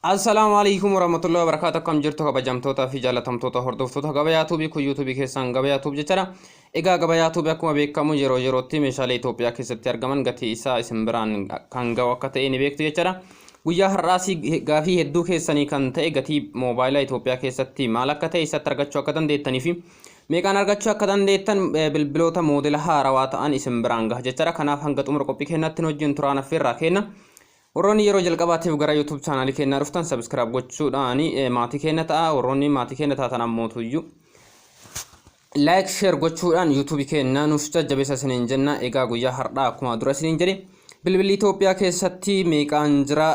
Assalamu alaikum warahmatullahi wabarakatuh. Kam jirtu kabajamtoota fi jaalatamtoota hordoftoota gabayaa tuubii kun YouTube keessan gabayaa tuub jechuudha. Egaa gabayaa tuubii akkuma beekamu yeroo yerootti meeshaalee Itoophiyaa keessatti argaman gatii isaa isin biraan kan ga'u akka ta'e ni beektu jechuudha. Guyyaa har'aas gaafii hedduu keessanii kan ta'e gatii moobaayilaa Itoophiyaa keessatti maal akka ta'e isatti argachuu akka dandeettanii fi meeqaan argachuu akka dandeettan bilbiloota moodela haarawaa ta'an isin biraan gaha jechuudha. Kanaaf hanga xumura qophii keenyatti wajjin turaan affeerraa kenna. Warroonni yeroo jalqabaatiif gara YouTube channel keenyaa dhuftan subscribe gochuudhaan maatii keenya ta'a. Warroonni maatii keenya taatan ammootuyyuu like share gochuudhaan YouTube keenyaa nuuf jajjabeessa isiniin jenna. Egaa guyyaa har'aa akkuma dura isiniin jedhe bilbilli Itoophiyaa keessatti meeqaan jira,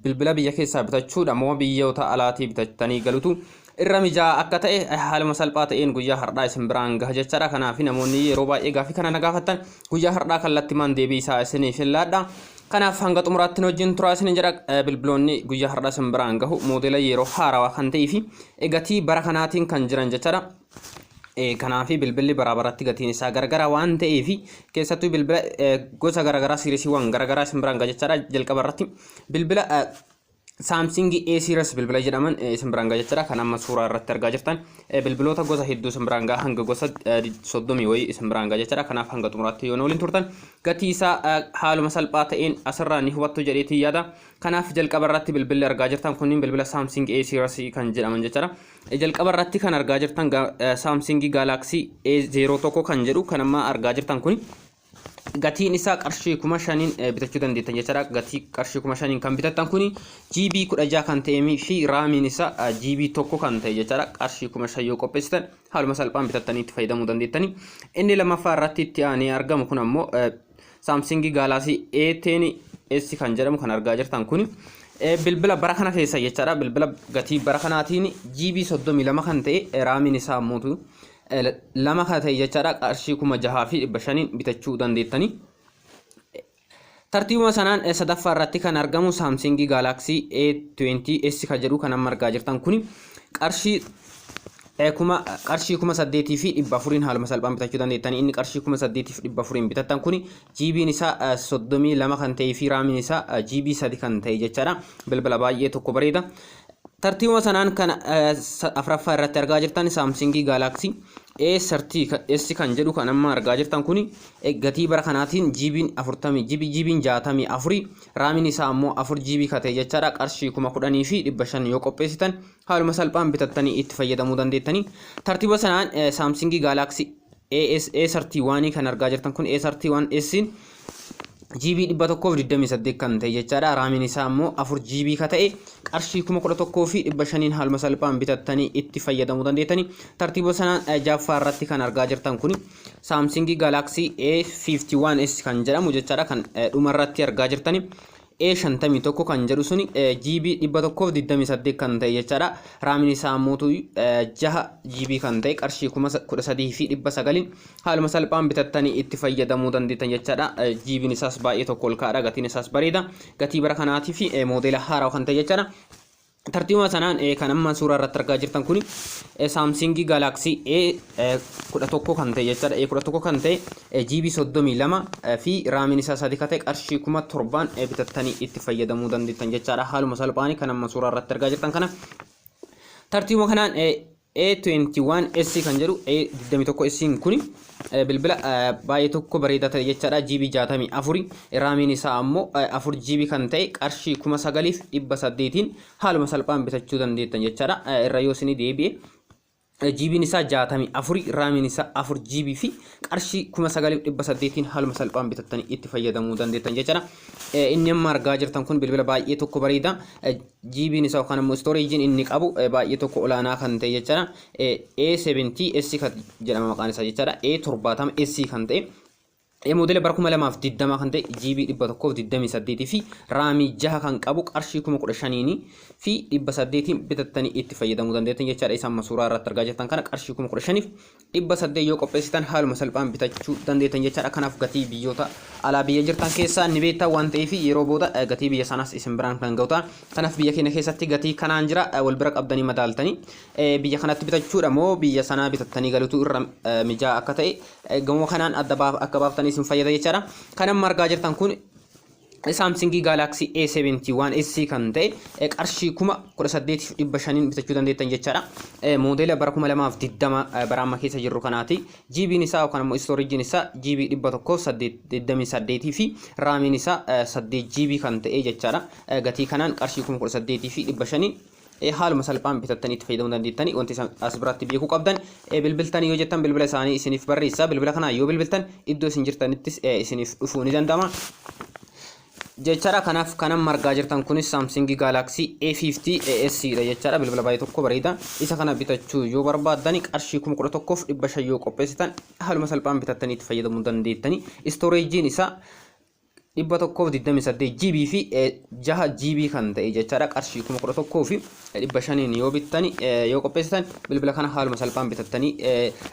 bilbila biyya keessaa bitachuudha moo biyyoota alaatii bitattanii galutu irra mijaa akka ta'e haaluma salphaa ta'een guyyaa har'aa isin biraan gaha jechaadha. Kanaaf namoonni yeroo baay'ee gaafii kana na gaafattan guyyaa har'aa kallattimaan deebii isaa isiniif laadha. Kanaaf hanga xumuraatti wajjin turaa isin jedha. Bilbiloonni guyyaa har'aa isin biraan gahu moodela yeroo haarawaa kan ta'ee fi gatii bara kanaatiin kan jiran jechaadha. Kanaaf bilbilli bara baratti gatiin isaa garagara waan ta'eef keessattuu bilbila gosa garagaraa siirisiiwwan garagaraa isin biraan gaha jechaadha. Jalqaba irratti bilbila Samsung A series bilbila jedhaman isin biraan gaha jechaadha. Kan amma suuraa irratti argaa jirtan bilbiloota gosa hedduu isin biraan gaha hanga gosa 30 wayii isin biraan gaha jechaadha. Kanaaf hanga xumuraatti yoo waliin turtan gatii isaa haaluma salphaa ta'een asirraa ni hubattu jedheetii yaada. Kanaaf jalqaba irratti bilbilli argaa jirtan kunniin bilbila Samsung A series kan jedhaman jechaadha. Jalqaba irratti kan argaa jirtan Samsung Galaxy A01 kan jedhu kan amma argaa jirtan kun gatiin isaa qarshii 5,000 bitachuu dandeettan jechaadha. Gatii qarshii 5,000 kan bitattan kun GB 16 kan ta'ee fi raamiin isaa GB 1 kan ta'e jechaadha. Qarshii 5,000 yoo qopheessitan haaluma salphaan bitattanii itti fayyadamuu dandeettani. Inni lammaffaa irratti itti aanee argamu kun ammoo Samsung Galaxy A10s kan jedhamu kan argaa jirtan kun bilbila bara kana keessa jechaadha. Bilbila gatii bara kanaatiin GB 32 kan ta'e raamiin isaa ammoo lama kan ta'e jechaadha. Qarshii 6,500 bitachuu dandeettani. Tartiibuma sanaan sadaffaa irratti kan argamu Samsung Galaxy A20s kan jedhu kan amma argaa jirtan kun qarshii 8,400 haaluma salphaan bitachuu dandeettani. Inni qarshii 8,400 bitattan kun GB'n isaa 32 kan ta'ee fi raamiin isaa GB 3 kan ta'e jechaadha. Bilbila baay'ee tokko bareeda. Tartiibuma sanaan kan afuraffaa irratti argaa jirtan Samsung Galaxy A30s kan jedhu kan amma argaa jirtan kun gatii bara kanaatiin GB'n 40 GB'n 64 raamiin isaa ammoo 4 GB kan ta'e jechaadha. Qarshii 10,500 yoo qopheessitan haaluma salphaan bitattanii itti fayyadamuu dandeettani. Tartiiba sanaan Samsung Galaxy A31 kan argaa jirtan kun A31s GB 128 kan ta'e jechaadha. Raamiin isaa ammoo 4 GB kan ta'e qarshii 11,500 haaluma salphaan bitattanii itti fayyadamuu dandeettani. Tartiiba sanaan jaaffaa irratti kan argaa jirtan kun Samsung Galaxy A51s kan jedhamu jechaadha. Kan dhuma irratti argaa jirtani A51 kan jedhu suni GB 128 kan ta'e jechaadha. Raamiin isaa ammoo 6 GB kan ta'e qarshii 13,900 haaluma salphaan bitattanii itti fayyadamuu dandeettan jechaadha. GB'n isaas baay'ee tokko ol ka'aadha. Gatiin isaas bareeda. Gatii bara kanaatii fi moodela haarawaa kan ta'e jechaadha. Tartiibuma sanaan kan amma suuraa irratti argaa jirtan kun Samsung Galaxy A11 kan ta'e jechaadha. A11 kan ta'e GB 32 fi raamiin isaa 3 kan ta'e qarshii 7,000 bitattanii itti fayyadamuu dandeettan jechaadha. Haaluma salphaan kan amma suuraa irratti argaa jirtan kana. Tartiibuma kanaan A21s kan jedhu A21s kun bilbila baay'ee tokko bareedaa ta'e jechaadha. GB 64 raamiin isaa ammoo 4 GB kan ta'e qarshii 9,800 haaluma salphaan bitachuu dandeettan jechaadha. Irra yoo isin deebi'e GB'n isaa 64 raamiin isaa 4 GB fi qarshii 9,800 haaluma salphaan bitattanii itti fayyadamuu dandeettan jechaadha. Inni amma argaa jirtan kun bilbila baay'ee tokko bareeda. GB'n isaa yookaan immoo storage inni qabu baay'ee tokko olaanaa kan ta'e jechaadha. A70s kan jedhama maqaan isaa jechaadha. A70s kan ta'e moodela bara 2020 kan ta'e GB 128 fi raamii 6 kan qabu qarshii 15,000 fi 800 bitattanii itti fayyadamuu dandeettan jechaadha. Isa amma suuraa irratti argaa jirtan kana qarshii 15,000 fi 800 yoo qopheessitan haaluma salphaan bitachuu dandeettan jechaadha. Kanaaf gatii biyyoota alaa biyya jirtan keessaa ni beektaa waan ta'eef yeroo booda gatii biyya sanaas isin biraan kan ga'u ta'a. Kanaaf biyya keenya keessatti gatii kanaan jira wal bira qabdanii madaaltanii biyya kanatti bitachuudha moo biyya sanaa bitattanii galutu irra mijaa akka ta'e gamoo kanaan adda akka baaftanii isin fayyada jechaadha. Kan amma argaa jirtan kun Samsung Galaxy A71 SC kan ta'e qarshii 18,500 bitachuu dandeettan jechaadha. Moodela bara 2020 bara amma keessa jirru kanaati. GB isaa yookaan immoo storage isaa GB 128 fi RAM isaa 8 GB kan ta'e jechaadha. Gatii kanaan qarshii 18,500 haaluma salphaan bitattanii itti fayyadamuu dandeettanii wanti as biratti beekuu qabdan bilbiltanii yoo jettan bilbila isaanii isiniif barreessa. Bilbila kana yoo bilbiltan iddoo isin jirtanittis isiniif dhufuu ni danda'ama. Jechaadha kanaaf kanan margaa jirtan kunis Samsung Galaxy A50 SC dha jechaadha. Bilbila baay'ee tokko bareeda. Isa kana bitachuu yoo barbaaddan qarshii 11,500 yoo qopheessitan haaluma salphaan bitattanii itti fayyadamuu dandeettanii. Storage isaa 128 GB fi 6 GB kan ta'e jechaadha. Qarshii 11,500 yoo bittani yoo qopheessitan bilbila kana haaluma salphaan bitattanii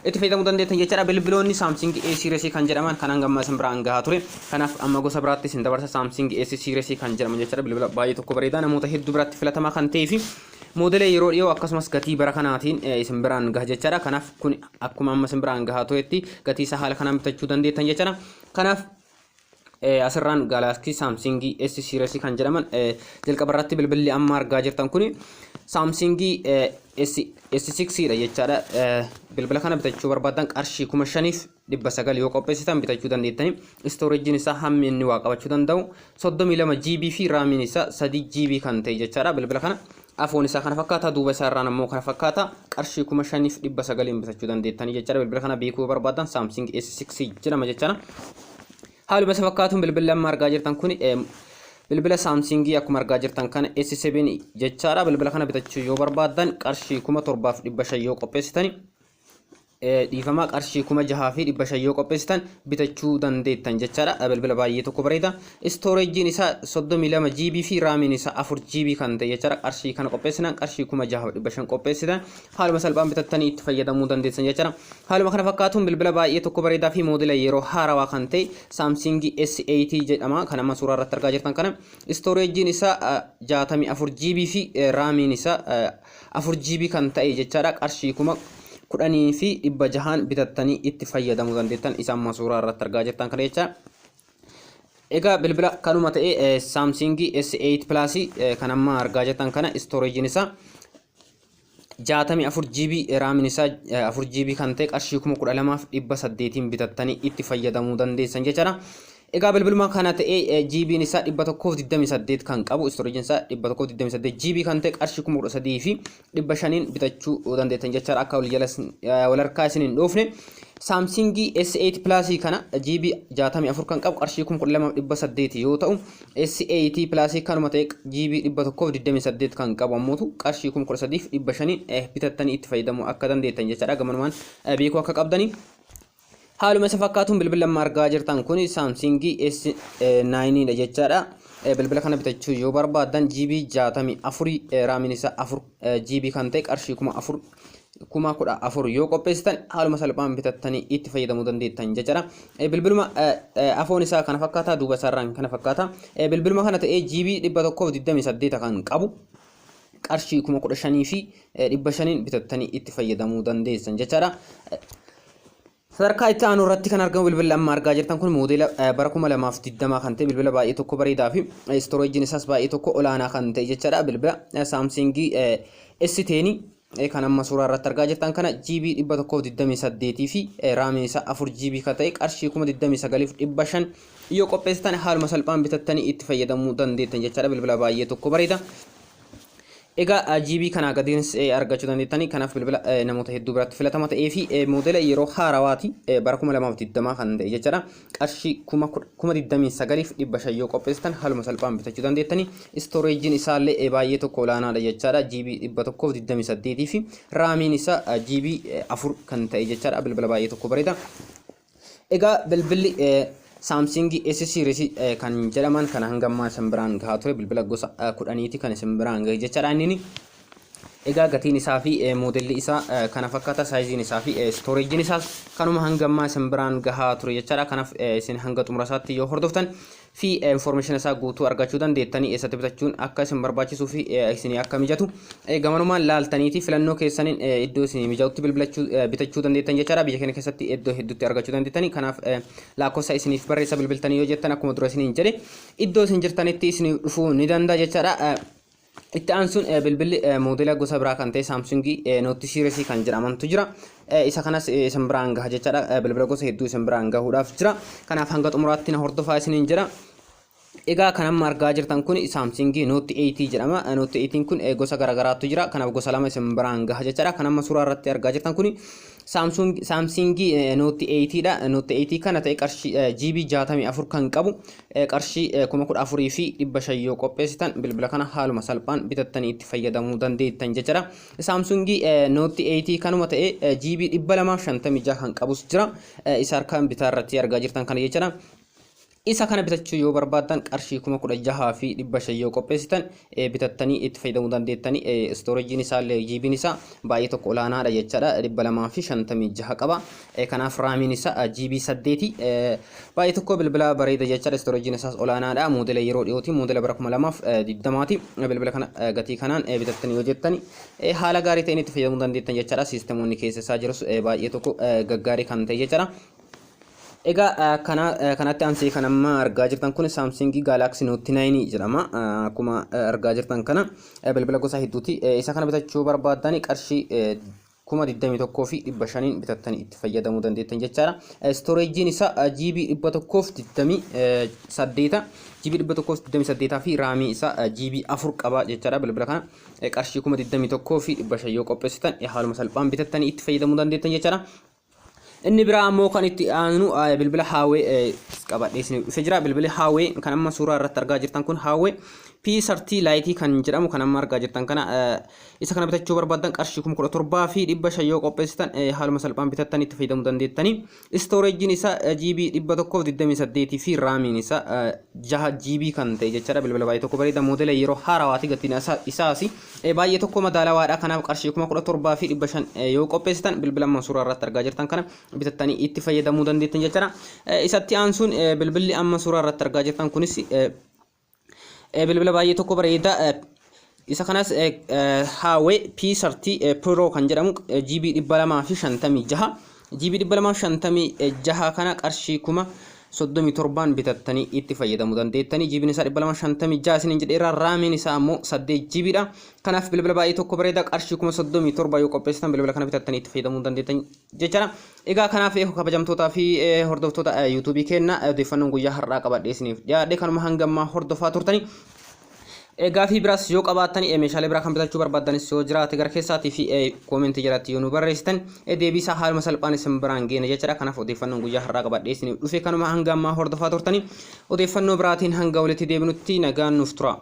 itti fayyadamuu dandeettan jechaadha. Bilbiloonni Samsung A series kan jedhaman kanan gamma isin biraan gahaa ture. Kanaaf amma gosa biraatti isin dabarsa Samsung A series kan jedhaman jechaadha. Bilbila baay'ee tokko bareeda namoota hedduu biratti filatamaa kan ta'ee fi moodela yeroo dhiyoo akkasumas gatii bara kanaatiin isin biraan gaha jechaadha. Kanaaf kun akkuma amma isin biraan gahaa turetti gatii isaa haala kanaan bitachuu dandeettan jechaadha. Kanaaf asirraan Galaxy Samsung S series kan jedhaman jalqaba irratti bilbilli amma argaa jirtan kuni Samsung S6 dha jechaadha. Bilbila kana bitachuu barbaadan qarshii 5,900 yoo qopheessitan bitachuu dandeettani. Storage isaa hammi inni waa qabachuu danda'u 32 GB fi RAM isaa 3 GB kan ta'e jechaadha. Bilbila kana afoon isaa kana fakkaata, duuba isaa irraan ammoo kana fakkaata. Qarshii 5,900 bitachuu dandeettani jechaadha. Bilbila kana beekuu barbaadan Samsung S6 jedhama jechaadha. Haaluma isa fakkaatuun bilbila amma argaa jirtan kun bilbila Samsung akkuma argaa jirtan kana S7 jechaadha. Bilbila kana bitachuu yoo barbaadan qarshii 7,500 yoo qopheessitani dhiifama qarshii 6,500 yoo qopheessitan bitachuu dandeettan jechaadha. Bilbila baay'ee tokko bareeda. Storage isaa 32 GB fi RAM isaa 4 GB kan ta'e jechaadha. Qarshii kana qopheessinan qarshii 6,500 qopheessitan haaluma salphaan bitattanii itti fayyadamuu dandeessan jechaadha. Haaluma kana fakkaatuun bilbila baay'ee tokko bareedaa fi moodela yeroo haarawaa kan ta'e Samsung S80 jedhama. Kan amma suuraa irratti argaa jirtan kana storage isaa 64 GB fi RAM isaa 4 GB kan ta'e jechaadha. Qarshii 10,000 fi 600 bitattanii itti fayyadamuu dandeettan isa amma suuraa irratti argaa jirtan kana jecha. Egaa bilbila kanuma ta'e Samsung S8 Plus kan amma argaa jirtan kana storage isaa 64 GB RAM isaa 4 GB kan ta'e qarshii 12,800 bitattanii itti fayyadamuu dandeessan jechaadha. Egaa bilbiluma kana ta'e GB isaa 128 kan qabu storage isaa 128 GB kan ta'e qarshii 13,000 fi 500 bitachuu dandeettan jechaadha. Akka wal harkaa isin hin dhoofne Samsung S8 Plus kana GB 64 kan qabu qarshii 12,800 yoo ta'u S8 Plus kanuma ta'e GB 128 kan qabu ammoo qarshii 13,500 bitattanii itti fayyadamuu akka dandeettan jechaadha. Gamanumaan beekuu akka qabdanii. Haaluma isa fakkaatuun bilbila amma argaa jirtan kun Samsung S9 dha jechaadha. Bilbila kana bitachuu yoo barbaadan GB 64 RAM isaa 4 GB kan ta'e qarshii 14,000 yoo qopheessitan haaluma salphaan bitattanii itti fayyadamuu dandeettan jechaadha. Bilbiluma afoon isaa kana fakkaata, duuba isaarraan kana fakkaata. Bilbiluma kana ta'e GB 128 kan qabu qarshii 15,000 fi 500 bitattanii itti fayyadamuu dandeessan jechaadha. Sadarkaa itti aanu irratti kan argamu bilbila amma argaa jirtan kun moodela bara 2020 kan ta'e bilbila baay'ee tokko bareedaa fi storage isaas baay'ee tokko olaanaa kan ta'e jechaadha. Bilbila Samsung S10 kan amma suuraa irratti argaa jirtan kana GB 128 fi RAM isaa 4 GB kan ta'e qarshii 29,500 yoo qopheessitan haaluma salphaan bitattanii itti fayyadamuu dandeettan jechaadha. Bilbila baay'ee tokko bareeda. Egaa GB kana gadiinis argachuu dandeettanii. Kanaaf bilbila namoota hedduu biratti filatama ta'ee fi moodela yeroo haarawaati bara 2020 kan ta'e jechaadha. Qarshii 29,500 yoo qopheessitan haaluma salphaan bitachuu dandeettanii. Storage isaallee baay'ee tokko olaanaadha jechaadha. GB 128 fi RAM isaa GB 4 kan ta'e jechaadha. Bilbila baay'ee tokko bareeda. Egaa bilbilli Samsung S series kan jedhaman kana hanga ammaa isin biraan gahaa ture bilbila gosa 10ti kan isin biraan gahe jechaadha. Inni egaa gatiin isaa fi moodelli isaa kana fakkaata, saayiziin isaa fi storage isaa kanuma hanga ammaa isin biraan gahaa ture jechaadha. Kanaaf isin hanga xumura isaatti yoo hordoftan fi information isaa guutuu argachuu dandeettanii eessatti bitachuun akka isin barbaachisuu fi isinii akka mijatu gamanumaan laaltaniiti filannoo keessaniin iddoo isinii mijatutti bitachuu dandeettan jechaadha. Biyya keenya keessatti iddoo hedduutti argachuu dandeettanii. Kanaaf lakkoofsa isiniif barreessa bilbiltanii yoo jettan akkuma dura isiniin jedhe iddoo isin jirtanitti isinii dhufuu ni danda'a jechaadha. Itti aansuun bilbilli moodela gosa biraa kan ta'e Samsung Note Series kan jedhamantu jira. Isa kanas isin biraan gaha jechaadha. Bilbila gosa hedduu isin biraan gahuudhaaf jira. Kanaaf hanga xumuraatti na hordofaa isiniin jedha. Egaa kan amma argaa jirtan kun Samsung Note 8 jedhama. Note 8 kun gosa garagaraatu jira. Kanaaf gosa lama isin biraan gaha jechaadha. Kan amma suuraa irratti argaa jirtan kun Samsung Note 8 dha. Note 8 kana ta'e qarshii GB 64 kan qabu qarshii 14,000 fi 500 yoo qopheessitan bilbila kana haaluma salphaan bitattanii itti fayyadamuu dandeettan jechaadha. Samsung Note 8 kanuma ta'e GB 256 kan qabus jira. Isa harkaan bitaa irratti argaa jirtan kana jechaadha. Isa kana bitachuu yoo barbaadan qarshii 16,000 fi 500 yoo qopheessitan bitattanii itti fayyadamuu dandeettanii. Storage isaa GB isaa baay'ee tokko olaanaadha jechaadha. 256 qaba. Kanaaf raamiin isaa GB 8 baay'ee tokko bilbila bareeda jechaadha. Storage isaas olaanaadha. Moodela yeroo dhiyooti moodela bara 2020ti. Bilbila kana gatii kanaan bitattanii yoo jettani haala gaarii ta'een itti fayyadamuu dandeettan jechaadha. Siistemoonni keessa isaa jirus baay'ee tokko gaggaarii kan ta'e jechaadha. Egaa kanatti aansee kan amma argaa jirtan kun Samsung Galaxy Note 9 jedhama. Akkuma argaa jirtan kana bilbila gosa hedduuti. Isa kana bitachuu barbaadan qarshii 21,000 fi 500 bitattanii itti fayyadamuu dandeettan jechaadha. Storage isaa GB 128 GB 128 fi raamii isaa GB 4 qaba jechaadha. Bilbila kana qarshii 21,000 fi 500 yoo qopheessitan haaluma salphaan bitattanii itti fayyadamuu dandeettan jechaadha. Inni biraa ammoo kan itti aanu bilbila Huawei qabadhee isin dhufe jira. Bilbilli Huawei kan amma suuraa irratti argaa jirtan kun Huawei P30 Lite kan jedhamu kan amma argaa jirtan kana isa kana bitachuu barbaadan qarshii 17,000 fi 500 yoo qopheessitan haaluma salphaan bitattanii itti fayyadamuu dandeettanii. Storage isaa GB 128 fi raamiin isaa 6 GB kan ta'e jechaadha. Bilbila baay'ee tokko bareeda moodela yeroo haarawaati gatiin isaas baay'ee tokko madaalawaadha. Kanaaf qarshii 17,000 fi 500 yoo qopheessitan bilbila amma suuraa irratti argaa jirtan kana bitattanii itti fayyadamuu dandeettan jechaadha. Isatti aansuun bilbilli amma suuraa irratti argaa jirtan kunis bilbila baay'ee tokko bareeda. Isa kanas Huawei P30 Pro kan jedhamu GB 256 GB 256 kana qarshii 37 bitattanii itti fayyadamuu dandeettanii. GB isaa 256 isiniin jedheera. Raamiin isaa ammoo 8 GB dha. Kanaaf bilbila baay'ee tokko bareeda qarshii 37 yoo qopheessitan bilbila kana bitattanii itti fayyadamuu dandeettan jechaadha. Egaa kanaaf kabajamtootaa fi hordoftoota YouTube keenna odeeffannoon guyyaa har'aa qabadhee isiniif dhiyaadhe kanuma hanga ammaa hordofaa turtanii. Gaaffii biraas yoo qabaattan meeshaalee biraa kan bitachuu barbaaddanis yoo jiraate gara keessaatii fi koomentii jalatti yoo nu barreessitan deebii isaa haaluma salphaan isin biraan geenya jechaadha. Kanaaf odeeffannoon guyyaa har'aa qabadhee isiniif dhufe kanuma hanga ammaa hordofaa turtanii odeeffannoo biraatiin hanga walitti deebinutti nagaan nuuf tura.